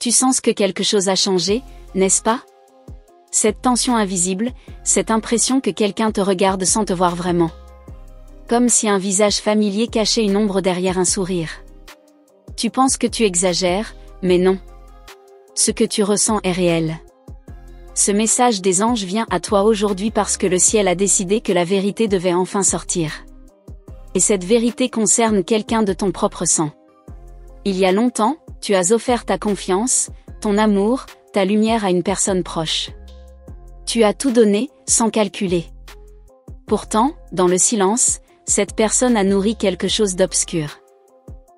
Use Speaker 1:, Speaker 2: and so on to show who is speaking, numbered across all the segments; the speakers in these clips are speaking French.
Speaker 1: Tu sens que quelque chose a changé, n'est-ce pas? Cette tension invisible, cette impression que quelqu'un te regarde sans te voir vraiment. Comme si un visage familier cachait une ombre derrière un sourire. Tu penses que tu exagères, mais non. Ce que tu ressens est réel. Ce message des anges vient à toi aujourd'hui parce que le ciel a décidé que la vérité devait enfin sortir. Et cette vérité concerne quelqu'un de ton propre sang. Il y a longtemps, tu as offert ta confiance, ton amour, ta lumière à une personne proche. Tu as tout donné, sans calculer. Pourtant, dans le silence, cette personne a nourri quelque chose d'obscur.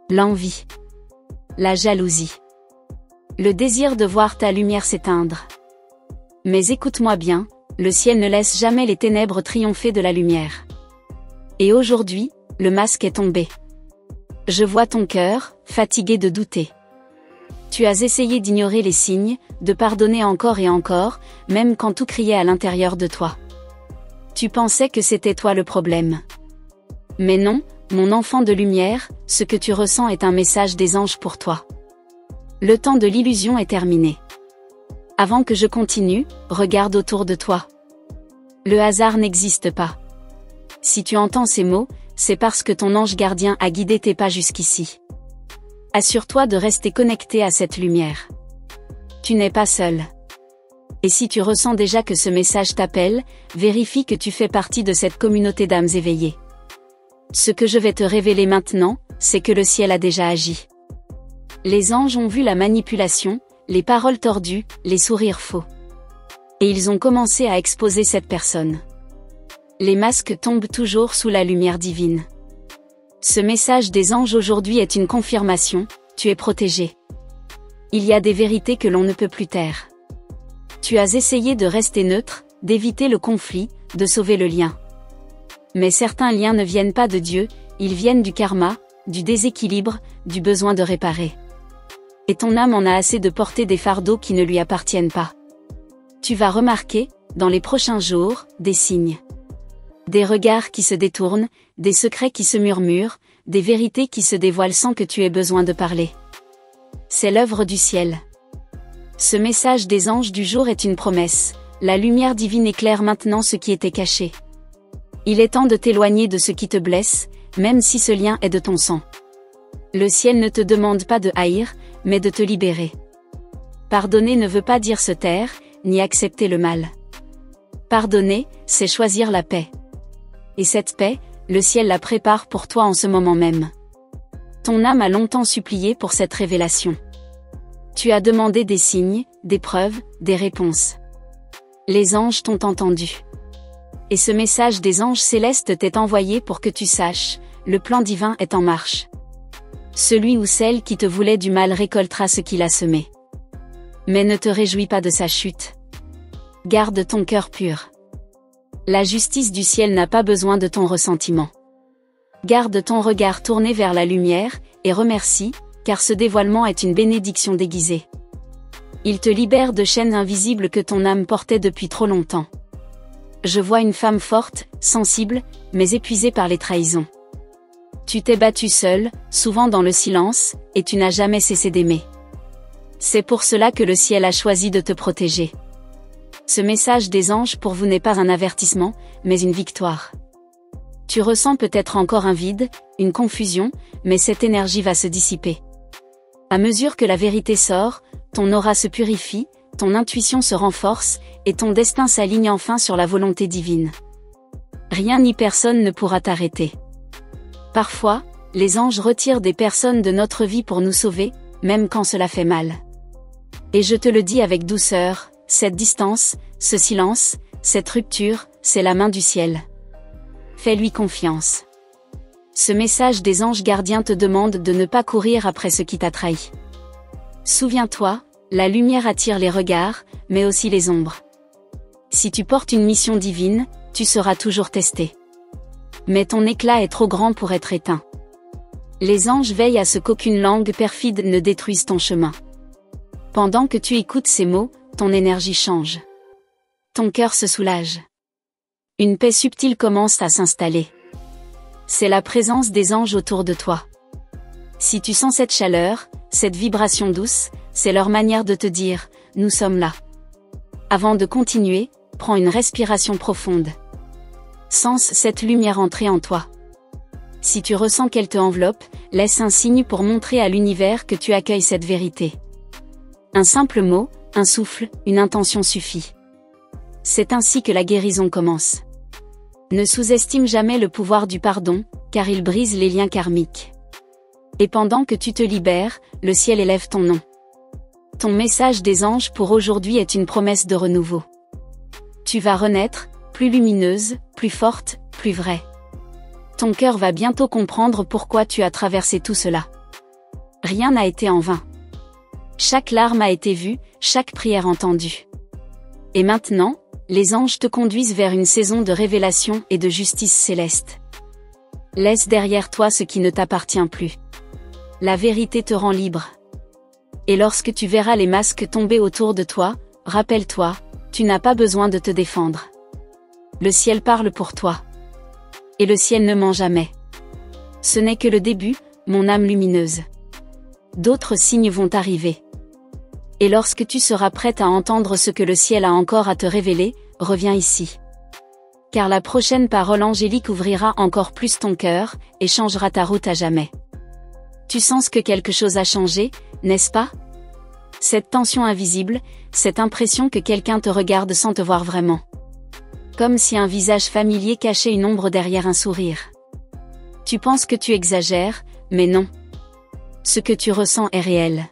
Speaker 1: L'envie. La jalousie. Le désir de voir ta lumière s'éteindre. Mais écoute-moi bien, le ciel ne laisse jamais les ténèbres triompher de la lumière. Et aujourd'hui, le masque est tombé. Je vois ton cœur, fatigué de douter. Tu as essayé d'ignorer les signes, de pardonner encore et encore, même quand tout criait à l'intérieur de toi. Tu pensais que c'était toi le problème. Mais non, mon enfant de lumière, ce que tu ressens est un message des anges pour toi. Le temps de l'illusion est terminé. Avant que je continue, regarde autour de toi. Le hasard n'existe pas. Si tu entends ces mots, c'est parce que ton ange gardien a guidé tes pas jusqu'ici. Assure-toi de rester connecté à cette lumière. Tu n'es pas seul. Et si tu ressens déjà que ce message t'appelle, vérifie que tu fais partie de cette communauté d'âmes éveillées. Ce que je vais te révéler maintenant, c'est que le ciel a déjà agi. Les anges ont vu la manipulation, les paroles tordues, les sourires faux. Et ils ont commencé à exposer cette personne. Les masques tombent toujours sous la lumière divine. Ce message des anges aujourd'hui est une confirmation, tu es protégé. Il y a des vérités que l'on ne peut plus taire. Tu as essayé de rester neutre, d'éviter le conflit, de sauver le lien. Mais certains liens ne viennent pas de Dieu, ils viennent du karma, du déséquilibre, du besoin de réparer. Et ton âme en a assez de porter des fardeaux qui ne lui appartiennent pas. Tu vas remarquer, dans les prochains jours, des signes. Des regards qui se détournent, des secrets qui se murmurent, des vérités qui se dévoilent sans que tu aies besoin de parler. C'est l'œuvre du ciel. Ce message des anges du jour est une promesse, la lumière divine éclaire maintenant ce qui était caché. Il est temps de t'éloigner de ce qui te blesse, même si ce lien est de ton sang. Le ciel ne te demande pas de haïr, mais de te libérer. Pardonner ne veut pas dire se taire, ni accepter le mal. Pardonner, c'est choisir la paix. Et cette paix, le ciel la prépare pour toi en ce moment même. Ton âme a longtemps supplié pour cette révélation. Tu as demandé des signes, des preuves, des réponses. Les anges t'ont entendu. Et ce message des anges célestes t'est envoyé pour que tu saches, le plan divin est en marche. Celui ou celle qui te voulait du mal récoltera ce qu'il a semé. Mais ne te réjouis pas de sa chute. Garde ton cœur pur. La justice du ciel n'a pas besoin de ton ressentiment. Garde ton regard tourné vers la lumière, et remercie, car ce dévoilement est une bénédiction déguisée. Il te libère de chaînes invisibles que ton âme portait depuis trop longtemps. Je vois une femme forte, sensible, mais épuisée par les trahisons. Tu t'es battu seul, souvent dans le silence, et tu n'as jamais cessé d'aimer. C'est pour cela que le ciel a choisi de te protéger. Ce message des anges pour vous n'est pas un avertissement, mais une victoire. Tu ressens peut-être encore un vide, une confusion, mais cette énergie va se dissiper. À mesure que la vérité sort, ton aura se purifie, ton intuition se renforce, et ton destin s'aligne enfin sur la volonté divine. Rien ni personne ne pourra t'arrêter. Parfois, les anges retirent des personnes de notre vie pour nous sauver, même quand cela fait mal. Et je te le dis avec douceur, cette distance, ce silence, cette rupture, c'est la main du ciel. Fais-lui confiance. Ce message des anges gardiens te demande de ne pas courir après ce qui t'a trahi. Souviens-toi, la lumière attire les regards, mais aussi les ombres. Si tu portes une mission divine, tu seras toujours testé. Mais ton éclat est trop grand pour être éteint. Les anges veillent à ce qu'aucune langue perfide ne détruise ton chemin. Pendant que tu écoutes ces mots, ton énergie change. Ton cœur se soulage. Une paix subtile commence à s'installer. C'est la présence des anges autour de toi. Si tu sens cette chaleur, cette vibration douce, c'est leur manière de te dire « Nous sommes là ». Avant de continuer, prends une respiration profonde. Sens cette lumière entrer en toi. Si tu ressens qu'elle te enveloppe, laisse un signe pour montrer à l'univers que tu accueilles cette vérité. Un simple mot, un souffle, une intention suffit. C'est ainsi que la guérison commence. Ne sous-estime jamais le pouvoir du pardon, car il brise les liens karmiques. Et pendant que tu te libères, le ciel élève ton nom. Ton message des anges pour aujourd'hui est une promesse de renouveau. Tu vas renaître, plus lumineuse, plus forte, plus vraie. Ton cœur va bientôt comprendre pourquoi tu as traversé tout cela. Rien n'a été en vain. Chaque larme a été vue, chaque prière entendue. Et maintenant, les anges te conduisent vers une saison de révélation et de justice céleste. Laisse derrière toi ce qui ne t'appartient plus. La vérité te rend libre. Et lorsque tu verras les masques tomber autour de toi, rappelle-toi, tu n'as pas besoin de te défendre. Le ciel parle pour toi. Et le ciel ne ment jamais. Ce n'est que le début, mon âme lumineuse. D'autres signes vont arriver. Et lorsque tu seras prête à entendre ce que le ciel a encore à te révéler, reviens ici. Car la prochaine parole angélique ouvrira encore plus ton cœur, et changera ta route à jamais. Tu sens que quelque chose a changé, n'est-ce pas? Cette tension invisible, cette impression que quelqu'un te regarde sans te voir vraiment. Comme si un visage familier cachait une ombre derrière un sourire. Tu penses que tu exagères, mais non. Ce que tu ressens est réel.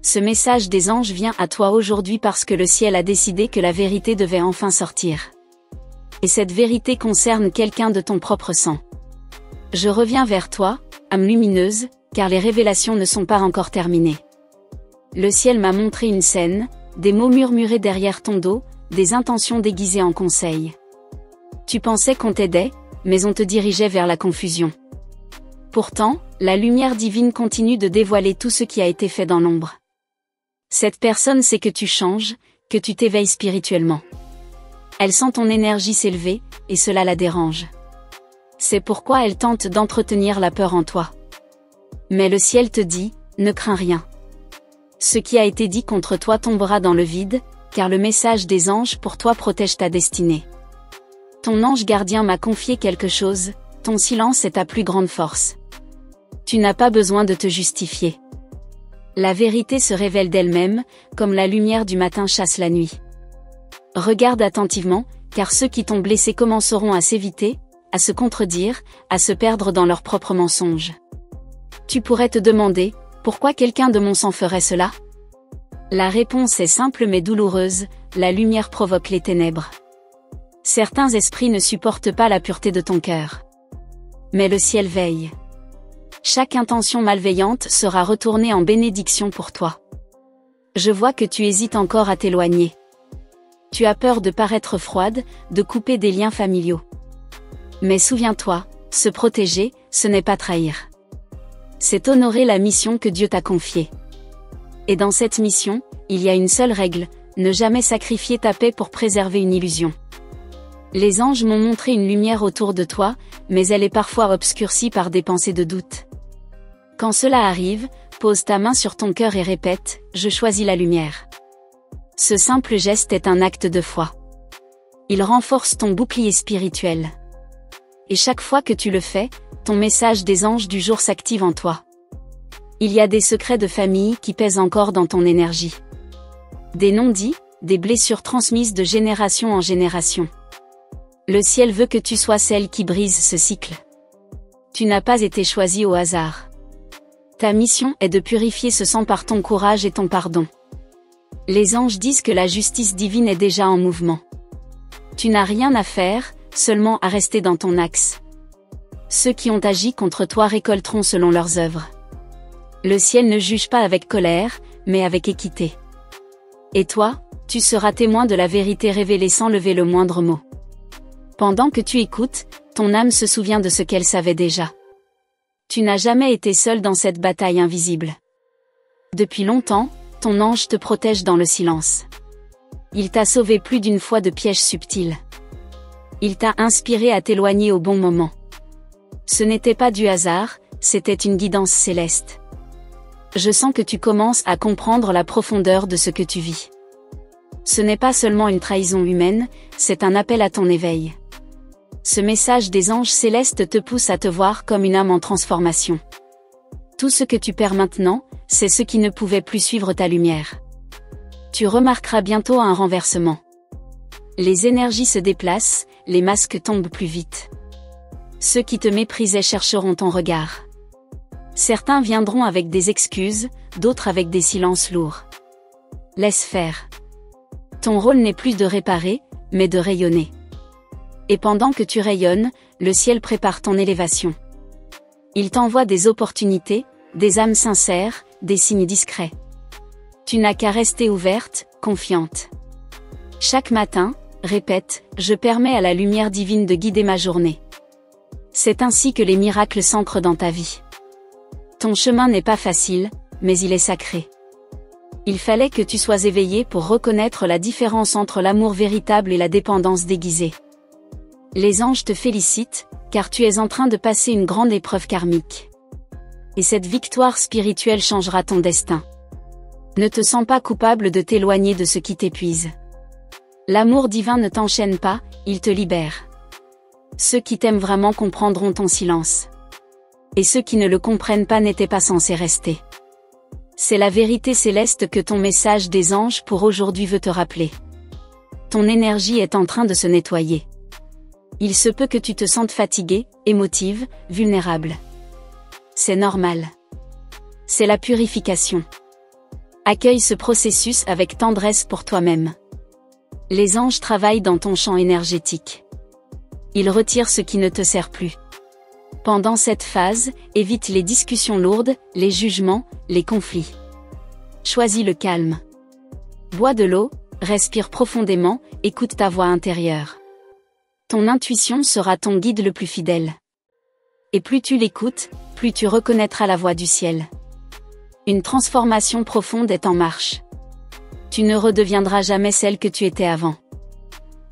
Speaker 1: Ce message des anges vient à toi aujourd'hui parce que le ciel a décidé que la vérité devait enfin sortir. Et cette vérité concerne quelqu'un de ton propre sang. Je reviens vers toi, âme lumineuse, car les révélations ne sont pas encore terminées. Le ciel m'a montré une scène, des mots murmurés derrière ton dos, des intentions déguisées en conseils. Tu pensais qu'on t'aidait, mais on te dirigeait vers la confusion. Pourtant, la lumière divine continue de dévoiler tout ce qui a été fait dans l'ombre. Cette personne sait que tu changes, que tu t'éveilles spirituellement. Elle sent ton énergie s'élever, et cela la dérange. C'est pourquoi elle tente d'entretenir la peur en toi. Mais le ciel te dit, ne crains rien. Ce qui a été dit contre toi tombera dans le vide, car le message des anges pour toi protège ta destinée. Ton ange gardien m'a confié quelque chose, ton silence est ta plus grande force. Tu n'as pas besoin de te justifier. La vérité se révèle d'elle-même, comme la lumière du matin chasse la nuit. Regarde attentivement, car ceux qui t'ont blessé commenceront à s'éviter, à se contredire, à se perdre dans leurs propres mensonges. Tu pourrais te demander, pourquoi quelqu'un de mon sang ferait cela? La réponse est simple mais douloureuse, la lumière provoque les ténèbres. Certains esprits ne supportent pas la pureté de ton cœur. Mais le ciel veille. Chaque intention malveillante sera retournée en bénédiction pour toi. Je vois que tu hésites encore à t'éloigner. Tu as peur de paraître froide, de couper des liens familiaux. Mais souviens-toi, se protéger, ce n'est pas trahir. C'est honorer la mission que Dieu t'a confiée. Et dans cette mission, il y a une seule règle, ne jamais sacrifier ta paix pour préserver une illusion. Les anges m'ont montré une lumière autour de toi, mais elle est parfois obscurcie par des pensées de doute. Quand cela arrive, pose ta main sur ton cœur et répète, je choisis la lumière. Ce simple geste est un acte de foi. Il renforce ton bouclier spirituel. Et chaque fois que tu le fais, ton message des anges du jour s'active en toi. Il y a des secrets de famille qui pèsent encore dans ton énergie. Des non-dits, des blessures transmises de génération en génération. Le ciel veut que tu sois celle qui brise ce cycle. Tu n'as pas été choisie au hasard. Ta mission est de purifier ce sang par ton courage et ton pardon. Les anges disent que la justice divine est déjà en mouvement. Tu n'as rien à faire, seulement à rester dans ton axe. Ceux qui ont agi contre toi récolteront selon leurs œuvres. Le ciel ne juge pas avec colère, mais avec équité. Et toi, tu seras témoin de la vérité révélée sans lever le moindre mot. Pendant que tu écoutes, ton âme se souvient de ce qu'elle savait déjà. Tu n'as jamais été seul dans cette bataille invisible. Depuis longtemps, ton ange te protège dans le silence. Il t'a sauvé plus d'une fois de pièges subtils. Il t'a inspiré à t'éloigner au bon moment. Ce n'était pas du hasard, c'était une guidance céleste. Je sens que tu commences à comprendre la profondeur de ce que tu vis. Ce n'est pas seulement une trahison humaine, c'est un appel à ton éveil. Ce message des anges célestes te pousse à te voir comme une âme en transformation. Tout ce que tu perds maintenant, c'est ce qui ne pouvait plus suivre ta lumière. Tu remarqueras bientôt un renversement. Les énergies se déplacent, les masques tombent plus vite. Ceux qui te méprisaient chercheront ton regard. Certains viendront avec des excuses, d'autres avec des silences lourds. Laisse faire. Ton rôle n'est plus de réparer, mais de rayonner. Et pendant que tu rayonnes, le ciel prépare ton élévation. Il t'envoie des opportunités, des âmes sincères, des signes discrets. Tu n'as qu'à rester ouverte, confiante. Chaque matin, répète, je permets à la lumière divine de guider ma journée. C'est ainsi que les miracles s'ancrent dans ta vie. Ton chemin n'est pas facile, mais il est sacré. Il fallait que tu sois éveillé pour reconnaître la différence entre l'amour véritable et la dépendance déguisée. Les anges te félicitent, car tu es en train de passer une grande épreuve karmique. Et cette victoire spirituelle changera ton destin. Ne te sens pas coupable de t'éloigner de ce qui t'épuise. L'amour divin ne t'enchaîne pas, il te libère. Ceux qui t'aiment vraiment comprendront ton silence. Et ceux qui ne le comprennent pas n'étaient pas censés rester. C'est la vérité céleste que ton message des anges pour aujourd'hui veut te rappeler. Ton énergie est en train de se nettoyer. Il se peut que tu te sentes fatiguée, émotive, vulnérable. C'est normal. C'est la purification. Accueille ce processus avec tendresse pour toi-même. Les anges travaillent dans ton champ énergétique. Ils retirent ce qui ne te sert plus. Pendant cette phase, évite les discussions lourdes, les jugements, les conflits. Choisis le calme. Bois de l'eau, respire profondément, écoute ta voix intérieure. Ton intuition sera ton guide le plus fidèle. Et plus tu l'écoutes, plus tu reconnaîtras la voix du ciel. Une transformation profonde est en marche. Tu ne redeviendras jamais celle que tu étais avant.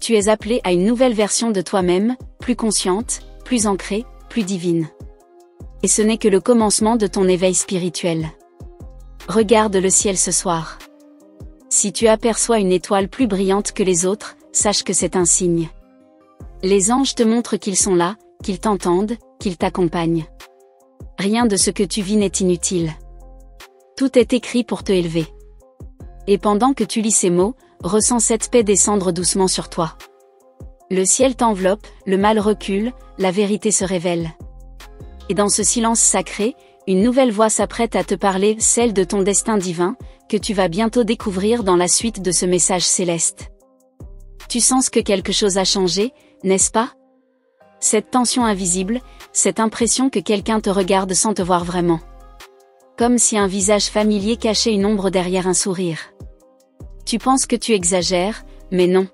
Speaker 1: Tu es appelé à une nouvelle version de toi-même, plus consciente, plus ancrée, plus divine. Et ce n'est que le commencement de ton éveil spirituel. Regarde le ciel ce soir. Si tu aperçois une étoile plus brillante que les autres, sache que c'est un signe. Les anges te montrent qu'ils sont là, qu'ils t'entendent, qu'ils t'accompagnent. Rien de ce que tu vis n'est inutile. Tout est écrit pour te élever. Et pendant que tu lis ces mots, ressens cette paix descendre doucement sur toi. Le ciel t'enveloppe, le mal recule, la vérité se révèle. Et dans ce silence sacré, une nouvelle voix s'apprête à te parler, celle de ton destin divin, que tu vas bientôt découvrir dans la suite de ce message céleste. Tu sens que quelque chose a changé, n'est-ce pas? Cette tension invisible, cette impression que quelqu'un te regarde sans te voir vraiment. Comme si un visage familier cachait une ombre derrière un sourire. Tu penses que tu exagères, mais non.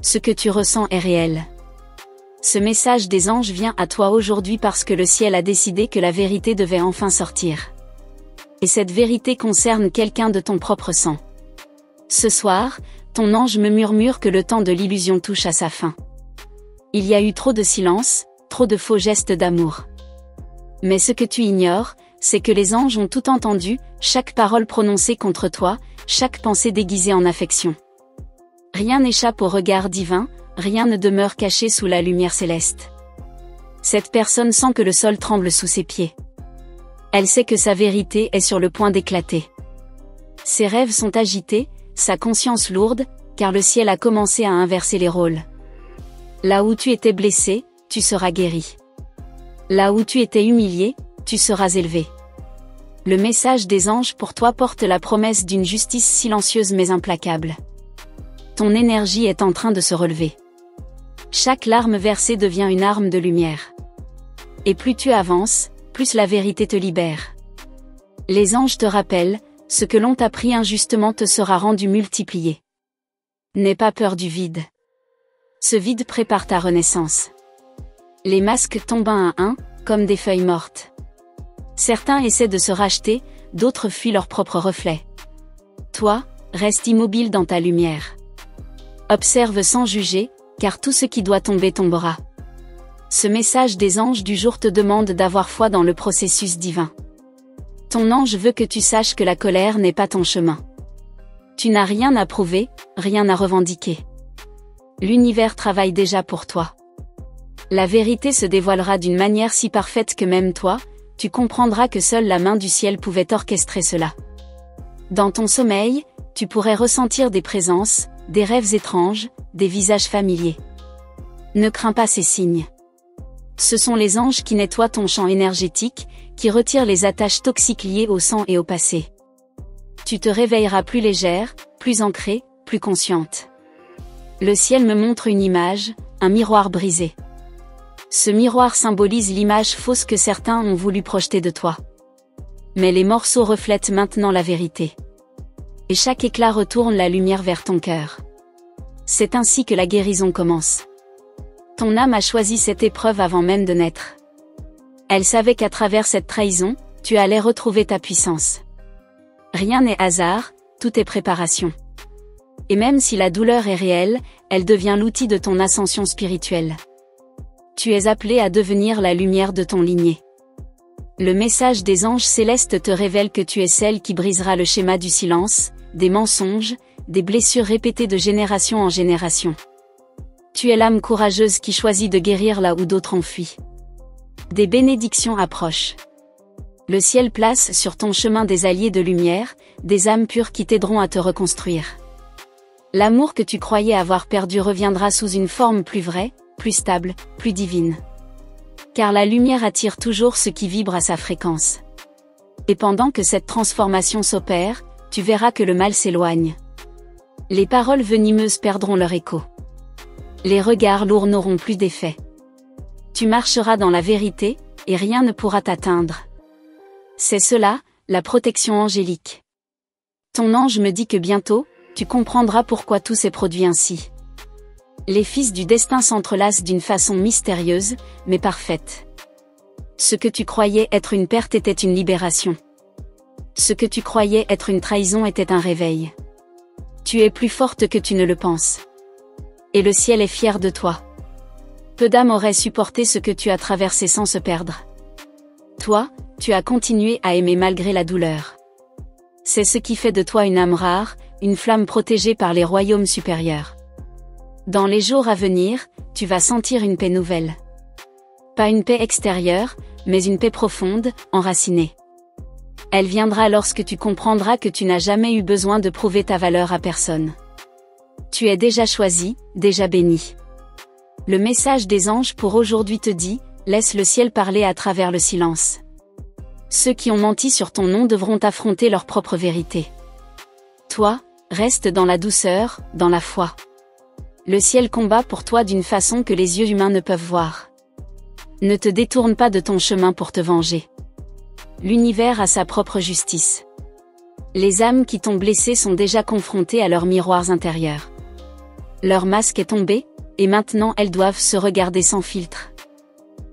Speaker 1: Ce que tu ressens est réel. Ce message des anges vient à toi aujourd'hui parce que le ciel a décidé que la vérité devait enfin sortir. Et cette vérité concerne quelqu'un de ton propre sang. Ce soir, ton ange me murmure que le temps de l'illusion touche à sa fin. Il y a eu trop de silence, trop de faux gestes d'amour. Mais ce que tu ignores, c'est que les anges ont tout entendu, chaque parole prononcée contre toi, chaque pensée déguisée en affection. Rien n'échappe au regard divin, rien ne demeure caché sous la lumière céleste. Cette personne sent que le sol tremble sous ses pieds. Elle sait que sa vérité est sur le point d'éclater. Ses rêves sont agités, sa conscience lourde, car le ciel a commencé à inverser les rôles. Là où tu étais blessé, tu seras guéri. Là où tu étais humilié, tu seras élevé. Le message des anges pour toi porte la promesse d'une justice silencieuse mais implacable. Ton énergie est en train de se relever. Chaque larme versée devient une arme de lumière. Et plus tu avances, plus la vérité te libère. Les anges te rappellent, ce que l'on t'a pris injustement te sera rendu multiplié. N'aie pas peur du vide. Ce vide prépare ta renaissance. Les masques tombent un à un, comme des feuilles mortes. Certains essaient de se racheter, d'autres fuient leur propre reflet. Toi, reste immobile dans ta lumière. Observe sans juger, car tout ce qui doit tomber tombera. Ce message des anges du jour te demande d'avoir foi dans le processus divin. Ton ange veut que tu saches que la colère n'est pas ton chemin. Tu n'as rien à prouver, rien à revendiquer. L'univers travaille déjà pour toi. La vérité se dévoilera d'une manière si parfaite que même toi, tu comprendras que seule la main du ciel pouvait orchestrer cela. Dans ton sommeil, tu pourrais ressentir des présences, des rêves étranges, des visages familiers. Ne crains pas ces signes. Ce sont les anges qui nettoient ton champ énergétique, qui retirent les attaches toxiques liées au sang et au passé. Tu te réveilleras plus légère, plus ancrée, plus consciente. Le ciel me montre une image, un miroir brisé. Ce miroir symbolise l'image fausse que certains ont voulu projeter de toi. Mais les morceaux reflètent maintenant la vérité. Et chaque éclat retourne la lumière vers ton cœur. C'est ainsi que la guérison commence. Ton âme a choisi cette épreuve avant même de naître. Elle savait qu'à travers cette trahison, tu allais retrouver ta puissance. Rien n'est hasard, tout est préparation. Et même si la douleur est réelle, elle devient l'outil de ton ascension spirituelle. Tu es appelé à devenir la lumière de ton lignée. Le message des anges célestes te révèle que tu es celle qui brisera le schéma du silence, des mensonges, des blessures répétées de génération en génération. Tu es l'âme courageuse qui choisit de guérir là où d'autres ont fui. Des bénédictions approchent. Le ciel place sur ton chemin des alliés de lumière, des âmes pures qui t'aideront à te reconstruire. L'amour que tu croyais avoir perdu reviendra sous une forme plus vraie, plus stable, plus divine. Car la lumière attire toujours ce qui vibre à sa fréquence. Et pendant que cette transformation s'opère, tu verras que le mal s'éloigne. Les paroles venimeuses perdront leur écho. Les regards lourds n'auront plus d'effet. Tu marcheras dans la vérité, et rien ne pourra t'atteindre. C'est cela, la protection angélique. Ton ange me dit que bientôt, tu comprendras pourquoi tout s'est produit ainsi. Les fils du destin s'entrelacent d'une façon mystérieuse, mais parfaite. Ce que tu croyais être une perte était une libération. Ce que tu croyais être une trahison était un réveil. Tu es plus forte que tu ne le penses. Et le ciel est fier de toi. Peu d'âmes auraient supporté ce que tu as traversé sans se perdre. Toi, tu as continué à aimer malgré la douleur. C'est ce qui fait de toi une âme rare, une flamme protégée par les royaumes supérieurs. Dans les jours à venir, tu vas sentir une paix nouvelle. Pas une paix extérieure, mais une paix profonde, enracinée. Elle viendra lorsque tu comprendras que tu n'as jamais eu besoin de prouver ta valeur à personne. Tu es déjà choisi, déjà béni. Le message des anges pour aujourd'hui te dit, laisse le ciel parler à travers le silence. Ceux qui ont menti sur ton nom devront affronter leur propre vérité. Toi, reste dans la douceur, dans la foi. Le ciel combat pour toi d'une façon que les yeux humains ne peuvent voir. Ne te détourne pas de ton chemin pour te venger. L'univers a sa propre justice. Les âmes qui t'ont blessé sont déjà confrontées à leurs miroirs intérieurs. Leur masque est tombé, et maintenant elles doivent se regarder sans filtre.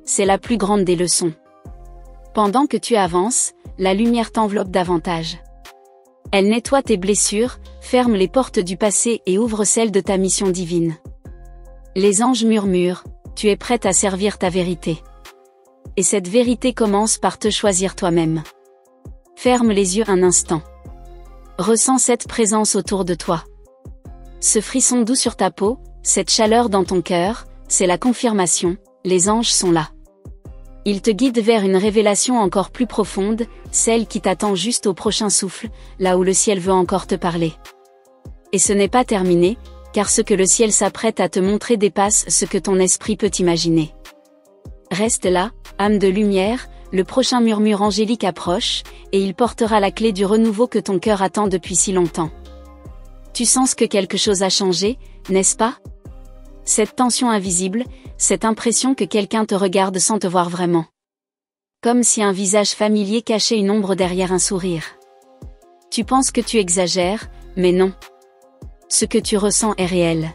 Speaker 1: C'est la plus grande des leçons. Pendant que tu avances, la lumière t'enveloppe davantage. Elle nettoie tes blessures, ferme les portes du passé et ouvre celles de ta mission divine. Les anges murmurent, tu es prête à servir ta vérité. Et cette vérité commence par te choisir toi-même. Ferme les yeux un instant. Ressens cette présence autour de toi. Ce frisson doux sur ta peau, cette chaleur dans ton cœur, c'est la confirmation, les anges sont là. Ils te guident vers une révélation encore plus profonde, celle qui t'attend juste au prochain souffle, là où le ciel veut encore te parler. Et ce n'est pas terminé, car ce que le ciel s'apprête à te montrer dépasse ce que ton esprit peut imaginer. Reste là, âme de lumière, le prochain murmure angélique approche, et il portera la clé du renouveau que ton cœur attend depuis si longtemps. Tu sens que quelque chose a changé, n'est-ce pas? Cette tension invisible, cette impression que quelqu'un te regarde sans te voir vraiment. Comme si un visage familier cachait une ombre derrière un sourire. Tu penses que tu exagères, mais non. Ce que tu ressens est réel.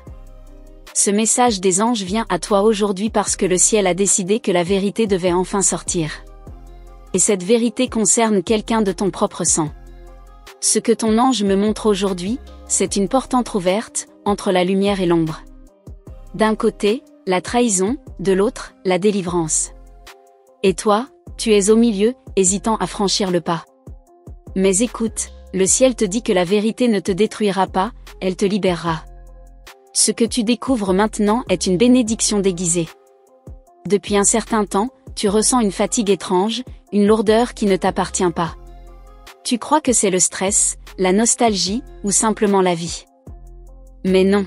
Speaker 1: Ce message des anges vient à toi aujourd'hui parce que le ciel a décidé que la vérité devait enfin sortir. Et cette vérité concerne quelqu'un de ton propre sang. Ce que ton ange me montre aujourd'hui, c'est une porte entrouverte, entre la lumière et l'ombre. D'un côté, la trahison, de l'autre, la délivrance. Et toi, tu es au milieu, hésitant à franchir le pas. Mais écoute, le ciel te dit que la vérité ne te détruira pas, elle te libérera. Ce que tu découvres maintenant est une bénédiction déguisée. Depuis un certain temps, tu ressens une fatigue étrange, une lourdeur qui ne t'appartient pas. Tu crois que c'est le stress, la nostalgie, ou simplement la vie. Mais non.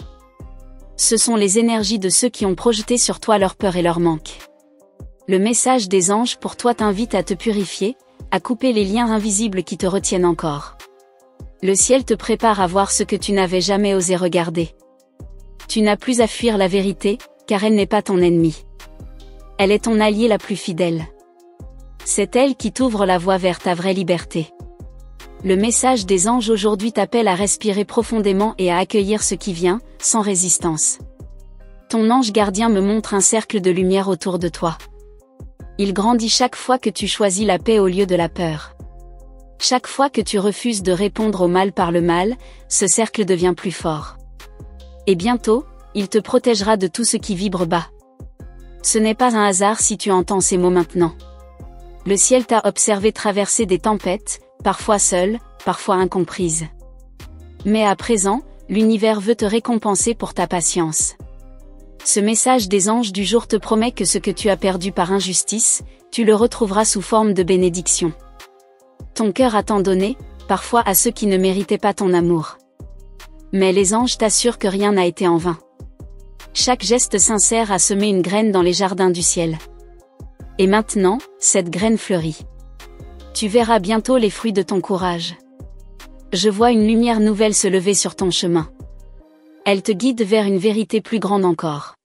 Speaker 1: Ce sont les énergies de ceux qui ont projeté sur toi leur peur et leur manque. Le message des anges pour toi t'invite à te purifier, à couper les liens invisibles qui te retiennent encore. Le ciel te prépare à voir ce que tu n'avais jamais osé regarder. Tu n'as plus à fuir la vérité, car elle n'est pas ton ennemi. Elle est ton alliée la plus fidèle. C'est elle qui t'ouvre la voie vers ta vraie liberté. Le message des anges aujourd'hui t'appelle à respirer profondément et à accueillir ce qui vient, sans résistance. Ton ange gardien me montre un cercle de lumière autour de toi. Il grandit chaque fois que tu choisis la paix au lieu de la peur. Chaque fois que tu refuses de répondre au mal par le mal, ce cercle devient plus fort. Et bientôt, il te protégera de tout ce qui vibre bas. Ce n'est pas un hasard si tu entends ces mots maintenant. Le ciel t'a observé traverser des tempêtes, parfois seule, parfois incomprise. Mais à présent, l'univers veut te récompenser pour ta patience. Ce message des anges du jour te promet que ce que tu as perdu par injustice, tu le retrouveras sous forme de bénédiction. Ton cœur a tant donné, parfois à ceux qui ne méritaient pas ton amour. Mais les anges t'assurent que rien n'a été en vain. Chaque geste sincère a semé une graine dans les jardins du ciel. Et maintenant, cette graine fleurit. Tu verras bientôt les fruits de ton courage. Je vois une lumière nouvelle se lever sur ton chemin. Elle te guide vers une vérité plus grande encore.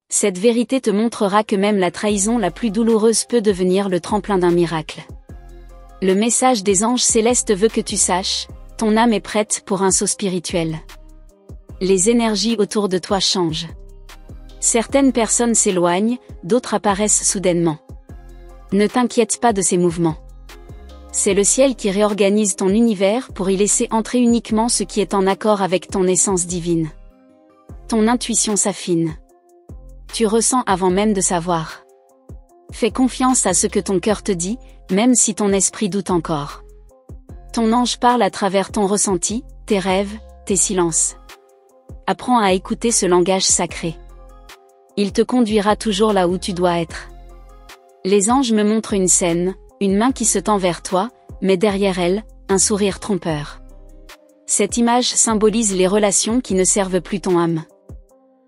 Speaker 1: Cette vérité te montrera que même la trahison la plus douloureuse peut devenir le tremplin d'un miracle. Le message des anges célestes veut que tu saches, ton âme est prête pour un saut spirituel. Les énergies autour de toi changent. Certaines personnes s'éloignent, d'autres apparaissent soudainement. Ne t'inquiète pas de ces mouvements. C'est le ciel qui réorganise ton univers pour y laisser entrer uniquement ce qui est en accord avec ton essence divine. Ton intuition s'affine. Tu ressens avant même de savoir. Fais confiance à ce que ton cœur te dit, même si ton esprit doute encore. Ton ange parle à travers ton ressenti, tes rêves, tes silences. Apprends à écouter ce langage sacré. Il te conduira toujours là où tu dois être. Les anges me montrent une scène, une main qui se tend vers toi, mais derrière elle, un sourire trompeur. Cette image symbolise les relations qui ne servent plus ton âme.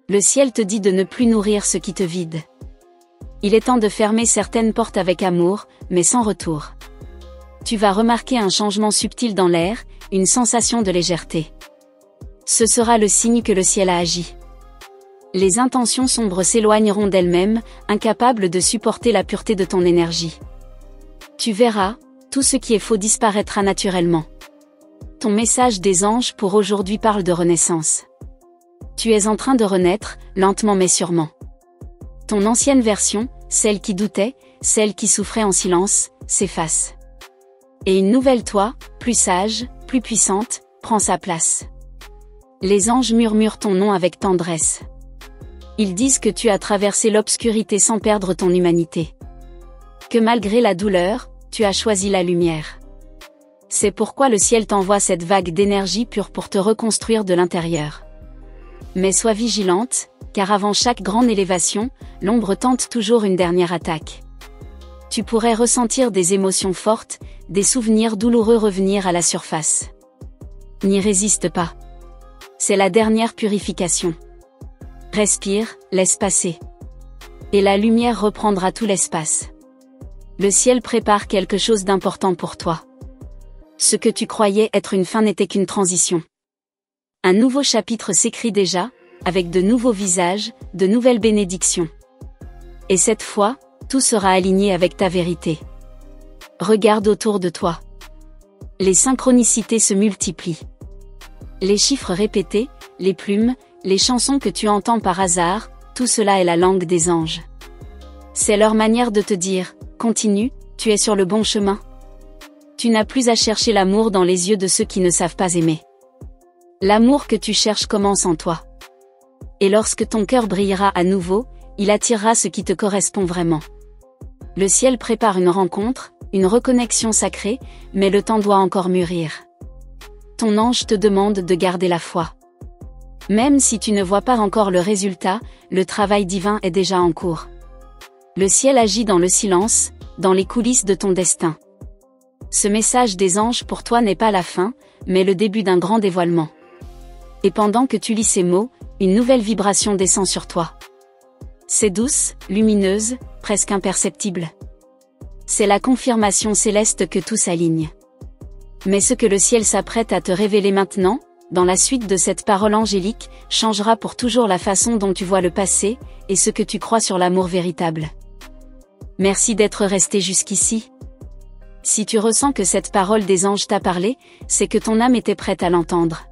Speaker 1: Le ciel te dit de ne plus nourrir ce qui te vide. Il est temps de fermer certaines portes avec amour, mais sans retour. Tu vas remarquer un changement subtil dans l'air, une sensation de légèreté. Ce sera le signe que le ciel a agi. Les intentions sombres s'éloigneront d'elles-mêmes, incapables de supporter la pureté de ton énergie. Tu verras, tout ce qui est faux disparaîtra naturellement. Ton message des anges pour aujourd'hui parle de renaissance. Tu es en train de renaître, lentement mais sûrement. Ton ancienne version, celle qui doutait, celle qui souffrait en silence, s'efface. Et une nouvelle toi, plus sage, plus puissante, prend sa place. Les anges murmurent ton nom avec tendresse. Ils disent que tu as traversé l'obscurité sans perdre ton humanité. Que malgré la douleur, tu as choisi la lumière. C'est pourquoi le ciel t'envoie cette vague d'énergie pure pour te reconstruire de l'intérieur. Mais sois vigilante, car avant chaque grande élévation, l'ombre tente toujours une dernière attaque. Tu pourrais ressentir des émotions fortes, des souvenirs douloureux revenir à la surface. N'y résiste pas. C'est la dernière purification. Respire, laisse passer. Et la lumière reprendra tout l'espace. Le ciel prépare quelque chose d'important pour toi. Ce que tu croyais être une fin n'était qu'une transition. Un nouveau chapitre s'écrit déjà, avec de nouveaux visages, de nouvelles bénédictions. Et cette fois, tout sera aligné avec ta vérité. Regarde autour de toi. Les synchronicités se multiplient. Les chiffres répétés, les plumes, les chansons que tu entends par hasard, tout cela est la langue des anges. C'est leur manière de te dire, continue, tu es sur le bon chemin. Tu n'as plus à chercher l'amour dans les yeux de ceux qui ne savent pas aimer. L'amour que tu cherches commence en toi. Et lorsque ton cœur brillera à nouveau, il attirera ce qui te correspond vraiment. Le ciel prépare une rencontre, une reconnexion sacrée, mais le temps doit encore mûrir. Ton ange te demande de garder la foi. Même si tu ne vois pas encore le résultat, le travail divin est déjà en cours. Le ciel agit dans le silence, dans les coulisses de ton destin. Ce message des anges pour toi n'est pas la fin, mais le début d'un grand dévoilement. Et pendant que tu lis ces mots, une nouvelle vibration descend sur toi. C'est douce, lumineuse, presque imperceptible. C'est la confirmation céleste que tout s'aligne. Mais ce que le ciel s'apprête à te révéler maintenant, dans la suite de cette parole angélique, changera pour toujours la façon dont tu vois le passé, et ce que tu crois sur l'amour véritable. Merci d'être resté jusqu'ici. Si tu ressens que cette parole des anges t'a parlé, c'est que ton âme était prête à l'entendre.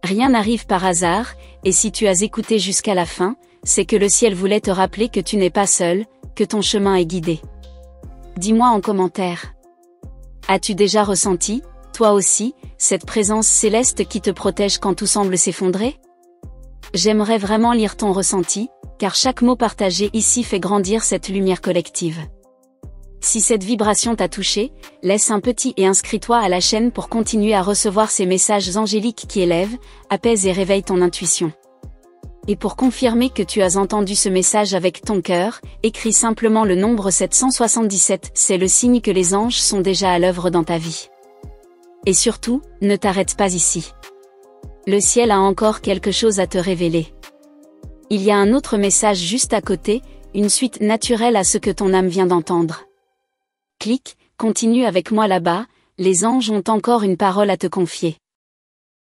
Speaker 1: Rien n'arrive par hasard, et si tu as écouté jusqu'à la fin, c'est que le ciel voulait te rappeler que tu n'es pas seul, que ton chemin est guidé. Dis-moi en commentaire. As-tu déjà ressenti, toi aussi, cette présence céleste qui te protège quand tout semble s'effondrer? J'aimerais vraiment lire ton ressenti, car chaque mot partagé ici fait grandir cette lumière collective. Si cette vibration t'a touché, laisse un petit et inscris-toi à la chaîne pour continuer à recevoir ces messages angéliques qui élèvent, apaisent et réveillent ton intuition. Et pour confirmer que tu as entendu ce message avec ton cœur, écris simplement le nombre 777, c'est le signe que les anges sont déjà à l'œuvre dans ta vie. Et surtout, ne t'arrête pas ici. Le ciel a encore quelque chose à te révéler. Il y a un autre message juste à côté, une suite naturelle à ce que ton âme vient d'entendre. Clique, continue avec moi là-bas, les anges ont encore une parole à te confier.